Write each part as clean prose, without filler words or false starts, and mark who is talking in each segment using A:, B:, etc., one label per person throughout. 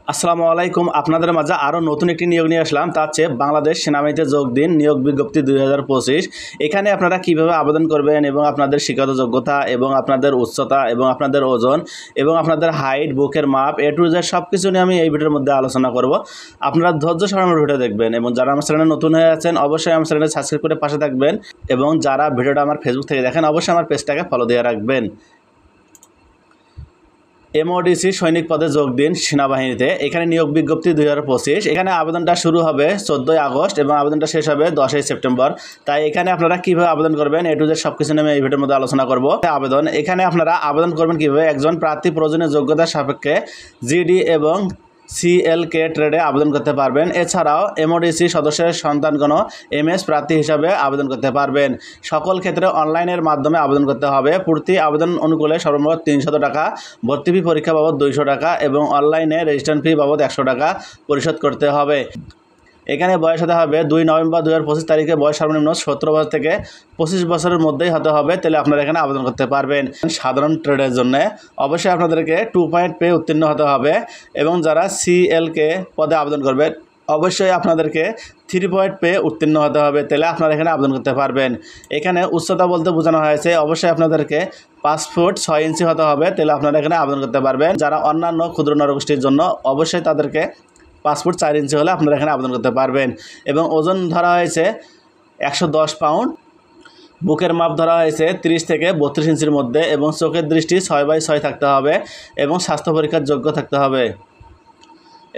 A: আসসালামু আলাইকুম। আপনাদের মাঝে আরও নতুন একটি নিয়োগ নিয়ে আসলাম। তা হচ্ছে বাংলাদেশ সেনাবাহিনীতে যোগ দিন নিয়োগ বিজ্ঞপ্তি 2025। এখানে আপনারা কিভাবে আবেদন করবেন এবং আপনাদের শিক্ষাগত যোগ্যতা এবং আপনাদের উচ্চতা এবং আপনাদের ওজন এবং আপনাদের হাইট, বুকের মাপ, এ টু জেড সব কিছু নিয়ে আমি এই ভিডিওর মধ্যে আলোচনা করব। আপনারা ধৈর্য সহকারে আমার ভিডিও দেখবেন এবং যারা আমার চ্যানেলে নতুন হয়ে আছেন অবশ্যই আমার চ্যানেলে সাবস্ক্রাইব করে পাশে থাকবেন এবং যারা ভিডিওটা আমার ফেসবুক থেকে দেখেন অবশ্যই আমার পেজটাকে ফলো দিয়ে রাখবেন। এমওডিসি সৈনিক পদে যোগ দিন সেনাবাহিনীতে। এখানে নিয়োগ বিজ্ঞপ্তি 2025। এখানে আবেদনটা শুরু হবে 14 আগস্ট এবং আবেদনটা শেষ হবে 10 সেপ্টেম্বর। তাই এখানে আপনারা কীভাবে আবেদন করবেন এ টু জেড সব কিছু নিয়ে এই ভিডিওর মধ্যে আলোচনা করব। আবেদন এখানে আপনারা আবেদন করবেন কীভাবে। একজন প্রার্থী প্রয়োজনীয় যোগ্যতার সাপেক্ষে জিডি এবং সিএলকে ট্রেডে আবেদন করতে পারবেন। এছাড়াও এমওডিসি সদস্যের সন্তানগণ এমএস প্রার্থী হিসাবে আবেদন করতে পারবেন। সকল ক্ষেত্রে অনলাইনের মাধ্যমে আবেদন করতে হবে। প্রতি আবেদন অনুকূলে সর্বমোট 300 টাকা, ভর্তি ফি পরীক্ষা বাবদ 200 টাকা এবং অনলাইনে রেজিস্ট্রেশন ফি বাবদ 100 টাকা পরিশোধ করতে হবে। এখানে বয়স হতে হবে 2 নভেম্বর 2025 তারিখে বয়স সর্বনিম্ন 17 বছর থেকে 25 বছরের মধ্যেই হতে হবে। তাহলে আপনারা এখানে আবেদন করতে পারবেন। সাধারণ ট্রেডের জন্য অবশ্যই আপনাদেরকে 2 পয়েন্ট পেয়ে উত্তীর্ণ হতে হবে এবং যারা সিএলকে পদে আবেদন করবেন অবশ্যই আপনাদেরকে 3 পয়েন্ট পেয়ে উত্তীর্ণ হতে হবে। তাহলে আপনারা এখানে আবেদন করতে পারবেন। এখানে উচ্চতা বলতে বোঝানো হয়েছে অবশ্যই আপনাদেরকে 5 ফুট 6 ইঞ্চি হতে হবে। তাহলে আপনারা এখানে আবেদন করতে পারবেন। যারা অন্যান্য ক্ষুদ্র নরগোষ্ঠীর জন্য অবশ্যই তাদেরকে 5 ফুট 4 ইঞ্চি হলে আপনারা এখানে আবেদন করতে পারবেন। এবং ওজন ধরা হয়েছে 110 পাউন্ড। বুকের মাপ ধরা হয়েছে 30 থেকে 32 ইঞ্চির মধ্যে এবং চোখের দৃষ্টি 6/6 থাকতে হবে এবং স্বাস্থ্য পরীক্ষার যোগ্য থাকতে হবে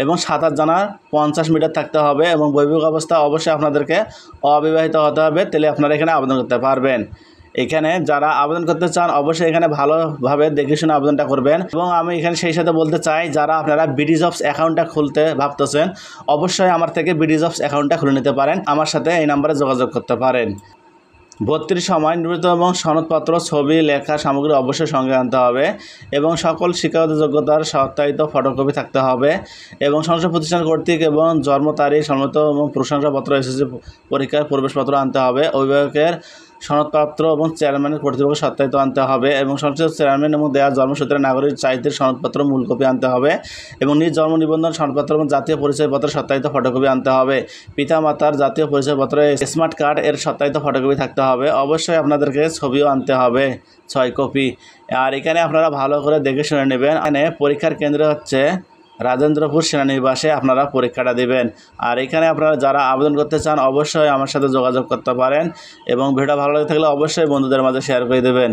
A: এবং সাঁতার জানার 50 মিটার থাকতে হবে এবং বৈবাহিক অবস্থা অবশ্যই আপনাদেরকে অবিবাহিত হতে হবে। তাহলে আপনারা এখানে আবেদন করতে পারবেন। এখানে যারা আবেদন করতে চান অবশ্যই এখানে ভালোভাবে দেখে শুনে আবেদনটা করবেন। এবং আমি এখানে সেই সাথে বলতে চাই যারা আপনারা বিডি জবস অ্যাকাউন্টটা খুলতে ভাবতেছেন অবশ্যই আমার থেকে বিডি জবস অ্যাকাউন্টটা খুলে নিতে পারেন। আমার সাথে এই নাম্বারে যোগাযোগ করতে পারেন। ভর্তির সময় নির্বাচিত এবং সনদপত্র, ছবি, লেখা সামগ্রী অবশ্যই সঙ্গে আনতে হবে এবং সকল শিক্ষাগত যোগ্যতার সত্যায়িত ফটোকপি থাকতে হবে এবং সংশ্লিষ্ট প্রতিষ্ঠান কর্তৃক এবং জন্ম তারিখ সম্মত এবং প্রশংসাপত্র, এসএসসি পরীক্ষার প্রবেশপত্র আনতে হবে। অভিভাবকের সনদপত্র এবং চেয়ারম্যানের কর্তৃপক্ষ সত্যায়িত আনতে হবে এবং সংশ্লিষ্ট চেয়ারম্যান এবং দেওয়া জন্মসূত্রে নাগরিক চাহিদার সনদপত্র মূল কপি আনতে হবে এবং নিজ জন্ম নিবন্ধন সনদপত্র এবং জাতীয় পরিচয়পত্র সত্যায়িত ফটোকপি আনতে হবে। পিতামাতার জাতীয় পরিচয়পত্র, স্মার্ট কার্ড এর সত্যায়িত ফটোকপি থাকতে হবে। অবশ্যই আপনাদেরকে ছবিও আনতে হবে 6 কপি। আর এখানে আপনারা ভালো করে দেখে শুনে নেবেন। এখানে পরীক্ষার কেন্দ্র হচ্ছে রাজেন্দ্রপুর সেনানিবাসে আপনারা পরীক্ষাটা দেবেন। আর এখানে আপনারা যারা আবেদন করতে চান অবশ্যই আমার সাথে যোগাযোগ করতে পারেন এবং ভিডিও ভালো লাগে থাকলে অবশ্যই বন্ধুদের মাঝে শেয়ার করে দেবেন।